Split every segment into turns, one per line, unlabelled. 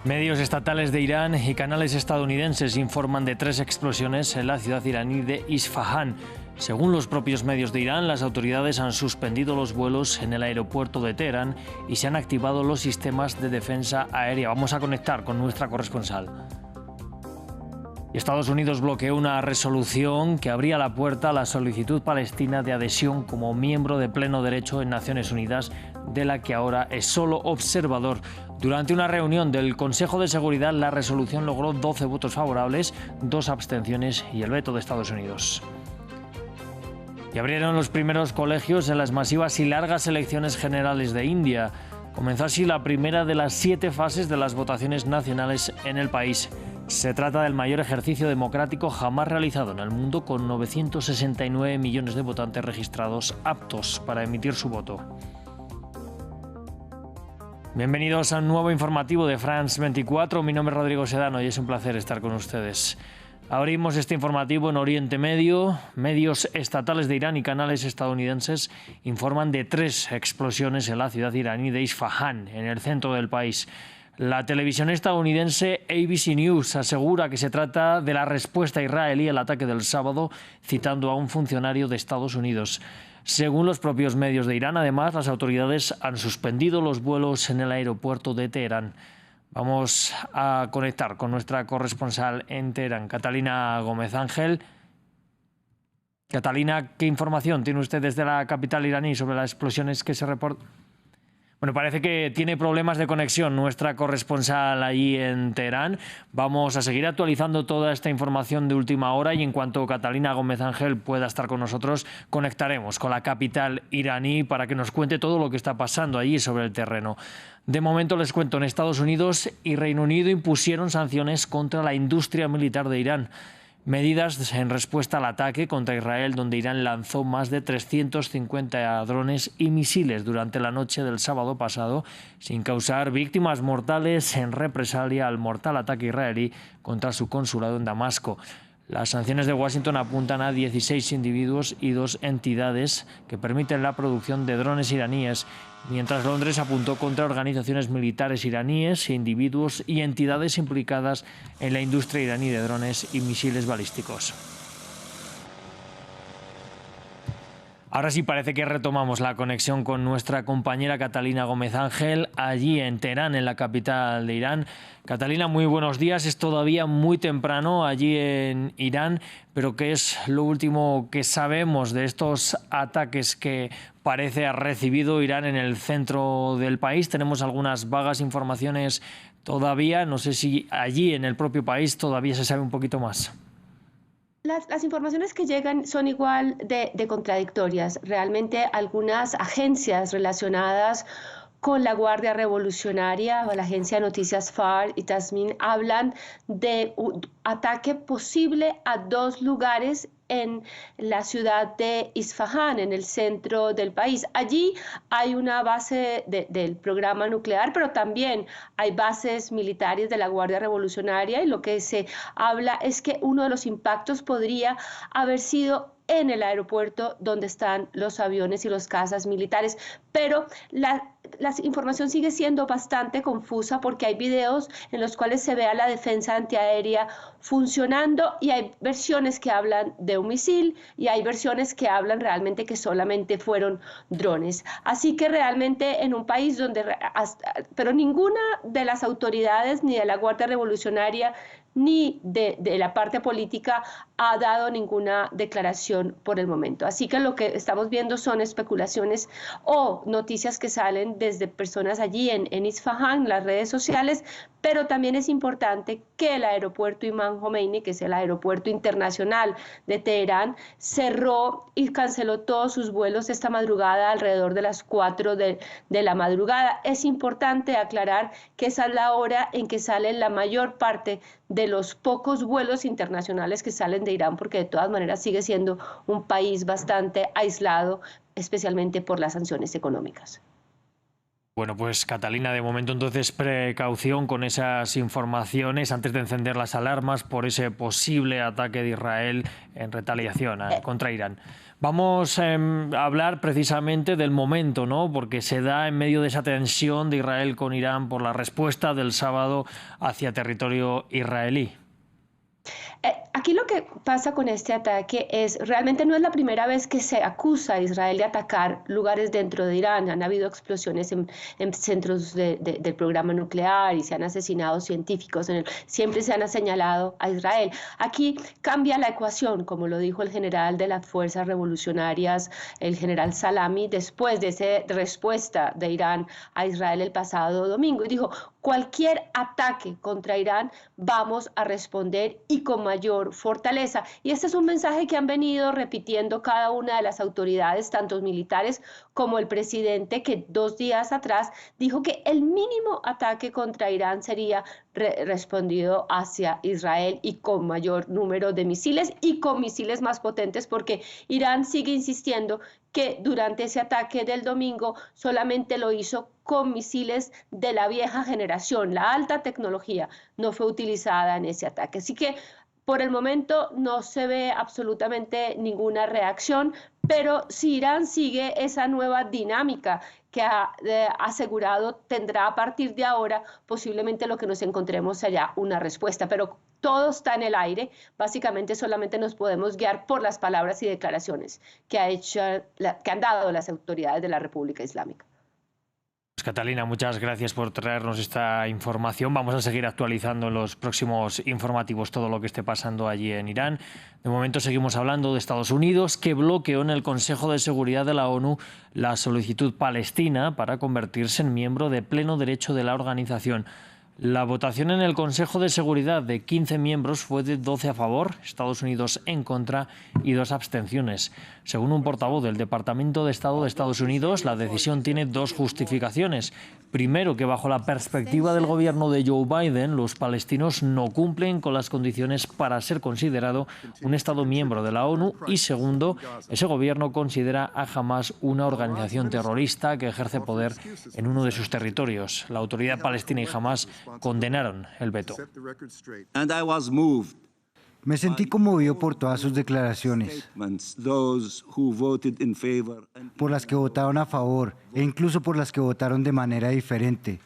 Medios estatales de Irán y canales estadounidenses informan de 3 explosiones en la ciudad iraní de Isfahán. Según los propios medios de Irán, las autoridades han suspendido los vuelos en el aeropuerto de Teherán y se han activado los sistemas de defensa aérea. Vamos a conectar con nuestra corresponsal. Estados Unidos bloqueó una resolución que abría la puerta a la solicitud palestina de adhesión como miembro de pleno derecho en Naciones Unidas, de la que ahora es solo observador. Durante una reunión del Consejo de Seguridad, la resolución logró 12 votos favorables, 2 abstenciones y el veto de Estados Unidos. Y abrieron los primeros colegios en las masivas y largas elecciones generales de India. Comenzó así la primera de las 7 fases de las votaciones nacionales en el país. Se trata del mayor ejercicio democrático jamás realizado en el mundo, con 969 millones de votantes registrados aptos para emitir su voto. Bienvenidos a un nuevo informativo de France 24. Mi nombre es Rodrigo Sedano y es un placer estar con ustedes. Abrimos este informativo en Oriente Medio. Medios estatales de Irán y canales estadounidenses informan de 3 explosiones en la ciudad iraní de Isfahán, en el centro del país. La televisión estadounidense ABC News asegura que se trata de la respuesta israelí al ataque del sábado, citando a un funcionario de Estados Unidos. Según los propios medios de Irán, además, las autoridades han suspendido los vuelos en el aeropuerto de Teherán. Vamos a conectar con nuestra corresponsal en Teherán, Catalina Gómez Ángel. Catalina, ¿qué información tiene usted desde la capital iraní sobre las explosiones que se reportan? Bueno, parece que tiene problemas de conexión nuestra corresponsal allí en Teherán. Vamos a seguir actualizando toda esta información de última hora y en cuanto Catalina Gómez Ángel pueda estar con nosotros, conectaremos con la capital iraní para que nos cuente todo lo que está pasando allí sobre el terreno. De momento les cuento, en Estados Unidos y Reino Unido impusieron sanciones contra la industria militar de Irán. Medidas en respuesta al ataque contra Israel, donde Irán lanzó más de 350 drones y misiles durante la noche del sábado pasado, sin causar víctimas mortales, en represalia al mortal ataque israelí contra su consulado en Damasco. Las sanciones de Washington apuntan a 16 individuos y 2 entidades que permiten la producción de drones iraníes, mientras Londres apuntó contra organizaciones militares iraníes, individuos y entidades implicadas en la industria iraní de drones y misiles balísticos. Ahora sí parece que retomamos la conexión con nuestra compañera Catalina Gómez Ángel, allí en Teherán, en la capital de Irán. Catalina, muy buenos días. Es todavía muy temprano allí en Irán, pero ¿qué es lo último que sabemos de estos ataques que parece ha recibido Irán en el centro del país? Tenemos algunas vagas informaciones todavía. No sé si allí en el propio país todavía se sabe un poquito más.
Las informaciones que llegan son igual de contradictorias. Realmente algunas agencias relacionadas con la Guardia Revolucionaria o la agencia de noticias FAR y Tasmin hablan de un ataque posible a 2 lugares en la ciudad de Isfahán, en el centro del país. Allí hay una base del programa nuclear, pero también hay bases militares de la Guardia Revolucionaria, y lo que se habla es que uno de los impactos podría haber sido en el aeropuerto donde están los aviones y los cazas militares, pero la información sigue siendo bastante confusa porque hay videos en los cuales se ve a la defensa antiaérea funcionando y hay versiones que hablan de un misil y hay versiones que hablan realmente que solamente fueron drones. Así que realmente en un país donde, pero ninguna de las autoridades ni de la Guardia Revolucionaria ni de la parte política ha dado ninguna declaración por el momento. Así que lo que estamos viendo son especulaciones o noticias que salen desde personas allí en Isfahán, las redes sociales, pero también es importante que el aeropuerto Imam Khomeini, que es el aeropuerto internacional de Teherán, cerró y canceló todos sus vuelos esta madrugada alrededor de las 4 de la madrugada. Es importante aclarar que esa es la hora en que sale la mayor parte de los pocos vuelos internacionales que salen de Irán, porque de todas maneras sigue siendo un país bastante aislado, especialmente por las sanciones económicas.
Bueno, pues Catalina, de momento entonces precaución con esas informaciones antes de encender las alarmas por ese posible ataque de Israel en retaliación contra Irán. Vamos a hablar precisamente del momento, ¿no? Porque se da en medio de esa tensión de Israel con Irán por la respuesta del sábado hacia territorio israelí.
Aquí lo que pasa con este ataque es, realmente no es la primera vez que se acusa a Israel de atacar lugares dentro de Irán. Han habido explosiones en centros del programa nuclear y se han asesinado científicos. Siempre se han señalado a Israel. Aquí cambia la ecuación, como lo dijo el general de las fuerzas revolucionarias, el general Salami, después de esa respuesta de Irán a Israel el pasado domingo. Y dijo, cualquier ataque contra Irán vamos a responder y con mayor fortaleza. Y este es un mensaje que han venido repitiendo cada una de las autoridades, tanto militares como el presidente, que 2 días atrás dijo que el mínimo ataque contra Irán sería respondido hacia Israel y con mayor número de misiles y con misiles más potentes, porque Irán sigue insistiendo que durante ese ataque del domingo solamente lo hizo con misiles de la vieja generación. La alta tecnología no fue utilizada en ese ataque. Así que por el momento no se ve absolutamente ninguna reacción, pero si Irán sigue esa nueva dinámica que ha asegurado tendrá a partir de ahora, posiblemente lo que nos encontremos allá una respuesta, pero todo está en el aire. Básicamente solamente nos podemos guiar por las palabras y declaraciones que han dado las autoridades de la República Islámica.
Pues Catalina, muchas gracias por traernos esta información. Vamos a seguir actualizando en los próximos informativos todo lo que esté pasando allí en Irán. De momento seguimos hablando de Estados Unidos, que bloqueó en el Consejo de Seguridad de la ONU la solicitud palestina para convertirse en miembro de pleno derecho de la organización. La votación en el Consejo de Seguridad de 15 miembros fue de 12 a favor, Estados Unidos en contra y 2 abstenciones. Según un portavoz del Departamento de Estado de Estados Unidos, la decisión tiene 2 justificaciones. Primero, que bajo la perspectiva del gobierno de Joe Biden, los palestinos no cumplen con las condiciones para ser considerado un Estado miembro de la ONU. Y segundo, ese gobierno considera a Hamás una organización terrorista que ejerce poder en uno de sus territorios. La autoridad palestina y Hamás condenaron el veto.
Me sentí conmovido por todas sus declaraciones, por las que votaron a favor e incluso por las que votaron de manera diferente.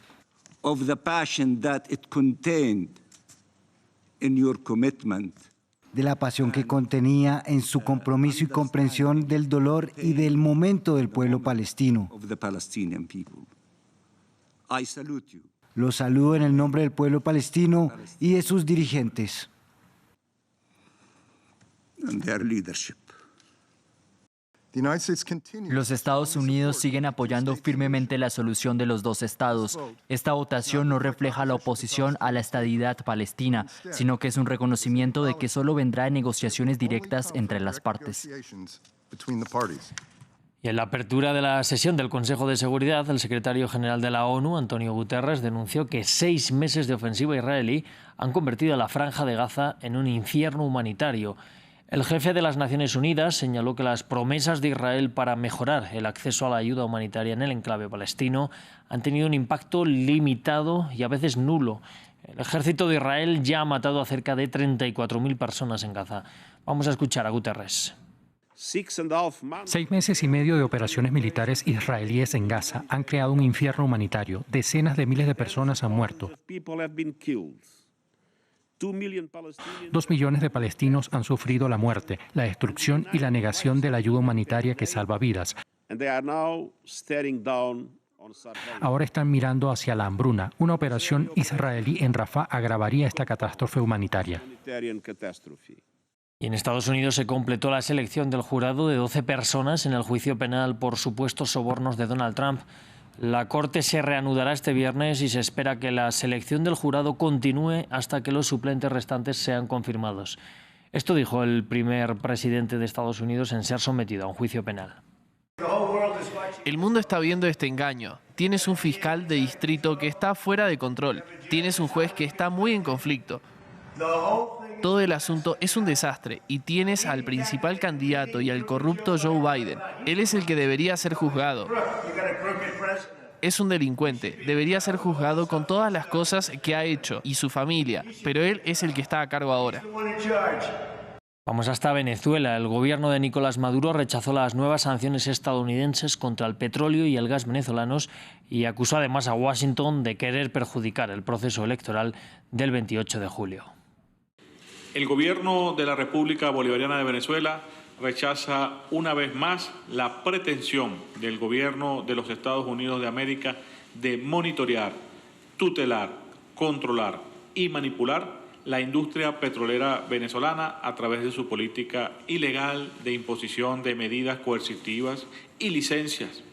De la pasión que contenía en su compromiso y comprensión del dolor y del momento del pueblo palestino. Los saludo en el nombre del pueblo palestino y de sus dirigentes.
Los Estados Unidos siguen apoyando firmemente la solución de los 2 estados. Esta votación no refleja la oposición a la estadidad palestina, sino que es un reconocimiento de que solo vendrá en negociaciones directas entre las partes.
Y en la apertura de la sesión del Consejo de Seguridad, el secretario general de la ONU, Antonio Guterres, denunció que 6 meses de ofensiva israelí han convertido a la Franja de Gaza en un infierno humanitario. El jefe de las Naciones Unidas señaló que las promesas de Israel para mejorar el acceso a la ayuda humanitaria en el enclave palestino han tenido un impacto limitado y a veces nulo. El ejército de Israel ya ha matado a cerca de 34.000 personas en Gaza. Vamos a escuchar a Guterres.
6 meses y medio de operaciones militares israelíes en Gaza han creado un infierno humanitario. Decenas de miles de personas han muerto. 2 millones de palestinos han sufrido la muerte, la destrucción y la negación de la ayuda humanitaria que salva vidas. Ahora están mirando hacia la hambruna. Una operación israelí en Rafah agravaría esta catástrofe humanitaria.
Y en Estados Unidos se completó la selección del jurado de 12 personas en el juicio penal por supuestos sobornos de Donald Trump. La Corte se reanudará este viernes y se espera que la selección del jurado continúe hasta que los suplentes restantes sean confirmados. Esto dijo el primer presidente de Estados Unidos en ser sometido a un juicio penal.
El mundo está viendo este engaño. Tienes un fiscal de distrito que está fuera de control. Tienes un juez que está muy en conflicto. Todo el asunto es un desastre y tienes al principal candidato y al corrupto Joe Biden. Él es el que debería ser juzgado. es un delincuente, debería ser juzgado con todas las cosas que ha hecho y su familia, pero él es el que está a cargo ahora.
Vamos hasta Venezuela. El gobierno de Nicolás Maduro rechazó las nuevas sanciones estadounidenses contra el petróleo y el gas venezolanos y acusó además a Washington de querer perjudicar el proceso electoral del 28 de julio.
El gobierno de la República Bolivariana de Venezuela rechaza una vez más la pretensión del gobierno de los Estados Unidos de América de monitorear, tutelar, controlar y manipular la industria petrolera venezolana a través de su política ilegal de imposición de medidas coercitivas y licencias.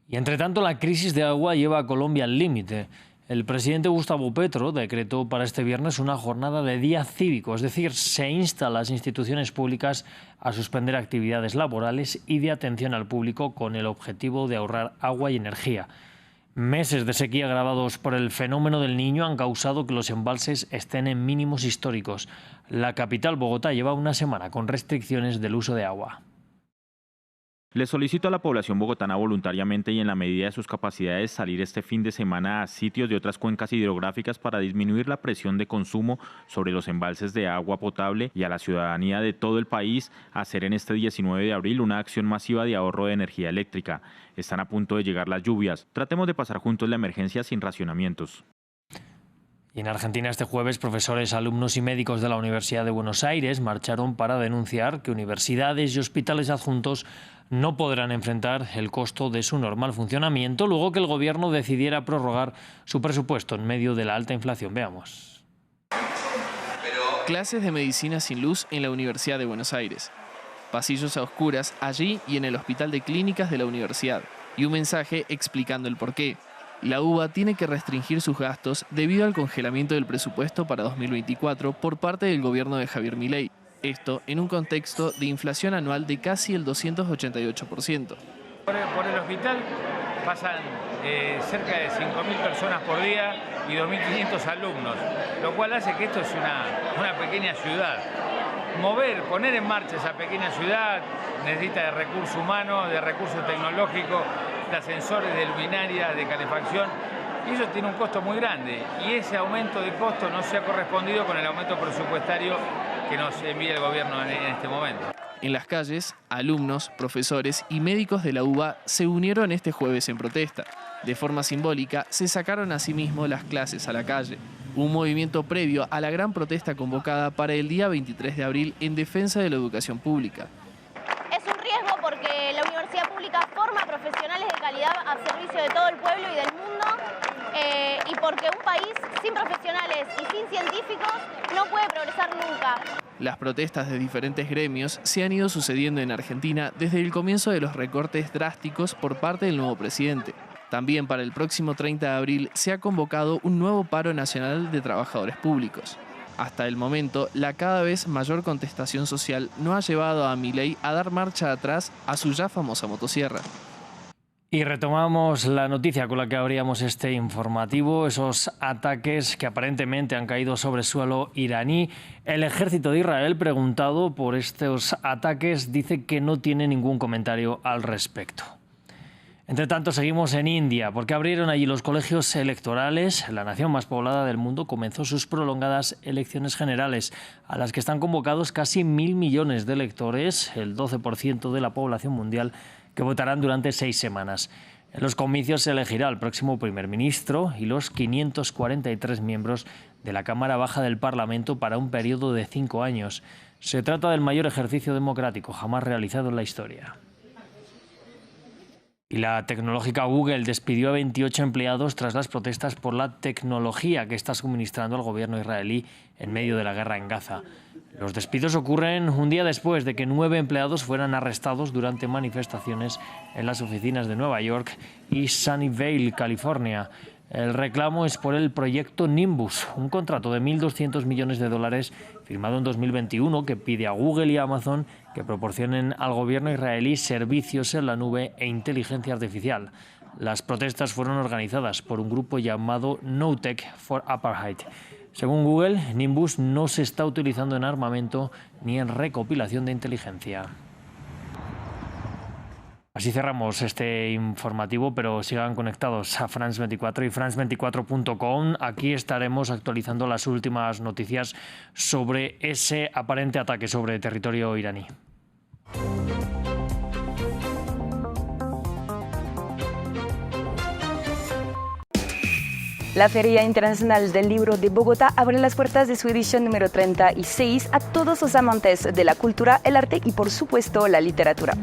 Y entre tanto, la crisis de agua lleva a Colombia al límite. El presidente Gustavo Petro decretó para este viernes una jornada de día cívico, es decir, se insta a las instituciones públicas a suspender actividades laborales y de atención al público con el objetivo de ahorrar agua y energía. Meses de sequía agravados por el fenómeno del Niño han causado que los embalses estén en mínimos históricos. La capital, Bogotá, lleva una semana con restricciones del uso de agua.
Le solicito a la población bogotana voluntariamente y en la medida de sus capacidades salir este fin de semana a sitios de otras cuencas hidrográficas para disminuir la presión de consumo sobre los embalses de agua potable y a la ciudadanía de todo el país hacer en este 19 de abril una acción masiva de ahorro de energía eléctrica. Están a punto de llegar las lluvias. Tratemos de pasar juntos la emergencia sin racionamientos.
Y en Argentina este jueves, profesores, alumnos y médicos de la Universidad de Buenos Aires marcharon para denunciar que universidades y hospitales adjuntos no podrán enfrentar el costo de su normal funcionamiento luego que el gobierno decidiera prorrogar su presupuesto en medio de la alta inflación. Veamos.
Clases de medicina sin luz en la Universidad de Buenos Aires. Pasillos a oscuras allí y en el Hospital de Clínicas de la universidad. Y un mensaje explicando el porqué. La UBA tiene que restringir sus gastos debido al congelamiento del presupuesto para 2024 por parte del gobierno de Javier Milei. Esto en un contexto de inflación anual de casi el 288%.
Por el hospital pasan cerca de 5.000 personas por día y 2.500 alumnos, lo cual hace que esto es una pequeña ciudad. Poner en marcha esa pequeña ciudad necesita de recursos humanos, de recursos tecnológicos, de ascensores, de luminarias, de calefacción, y eso tiene un costo muy grande. Y ese aumento de costo no se ha correspondido con el aumento presupuestario que nos envía el gobierno en este momento.
En las calles, alumnos, profesores y médicos de la UBA se unieron este jueves en protesta. De forma simbólica, se sacaron a sí mismos las clases a la calle. Un movimiento previo a la gran protesta convocada para el día 23 de abril en defensa de la educación pública.
Es un riesgo porque la universidad pública forma profesionales de calidad al servicio de todo el pueblo y del mundo, y porque un país sin profesionales y sin científicos no puede progresar nunca.
Las protestas de diferentes gremios se han ido sucediendo en Argentina desde el comienzo de los recortes drásticos por parte del nuevo presidente. También para el próximo 30 de abril se ha convocado un nuevo paro nacional de trabajadores públicos. Hasta el momento, la cada vez mayor contestación social no ha llevado a Milei a dar marcha atrás a su ya famosa motosierra.
Y retomamos la noticia con la que abríamos este informativo, esos ataques que aparentemente han caído sobre suelo iraní. El ejército de Israel, preguntado por estos ataques, dice que no tiene ningún comentario al respecto. Entre tanto, seguimos en India, porque abrieron allí los colegios electorales. La nación más poblada del mundo comenzó sus prolongadas elecciones generales, a las que están convocados casi 1.000 millones de electores, el 12% de la población mundial, que votarán durante 6 semanas. En los comicios se elegirá al próximo primer ministro y los 543 miembros de la Cámara Baja del Parlamento para un periodo de 5 años. Se trata del mayor ejercicio democrático jamás realizado en la historia. Y la tecnológica Google despidió a 28 empleados tras las protestas por la tecnología que está suministrando al gobierno israelí en medio de la guerra en Gaza. Los despidos ocurren un día después de que 9 empleados fueran arrestados durante manifestaciones en las oficinas de Nueva York y Sunnyvale, California. El reclamo es por el proyecto Nimbus, un contrato de $1.200 millones firmado en 2021 que pide a Google y a Amazon que proporcionen al gobierno israelí servicios en la nube e inteligencia artificial. Las protestas fueron organizadas por un grupo llamado No Tech for Apartheid. Según Google, Nimbus no se está utilizando en armamento ni en recopilación de inteligencia. Así cerramos este informativo, pero sigan conectados a France 24 y france24.com. Aquí estaremos actualizando las últimas noticias sobre ese aparente ataque sobre territorio iraní.
La Feria Internacional del Libro de Bogotá abre las puertas de su edición número 36 a todos los amantes de la cultura, el arte y, por supuesto, la literatura.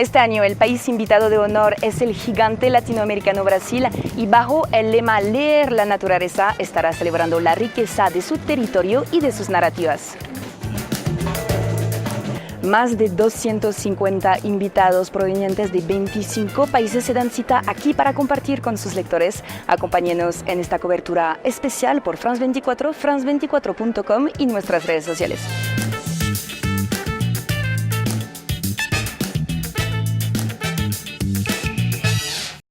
Este año el país invitado de honor es el gigante latinoamericano Brasil y bajo el lema Leer la naturaleza estará celebrando la riqueza de su territorio y de sus narrativas. Más de 250 invitados provenientes de 25 países se dan cita aquí para compartir con sus lectores. Acompáñenos en esta cobertura especial por France 24, france24.com y nuestras redes sociales.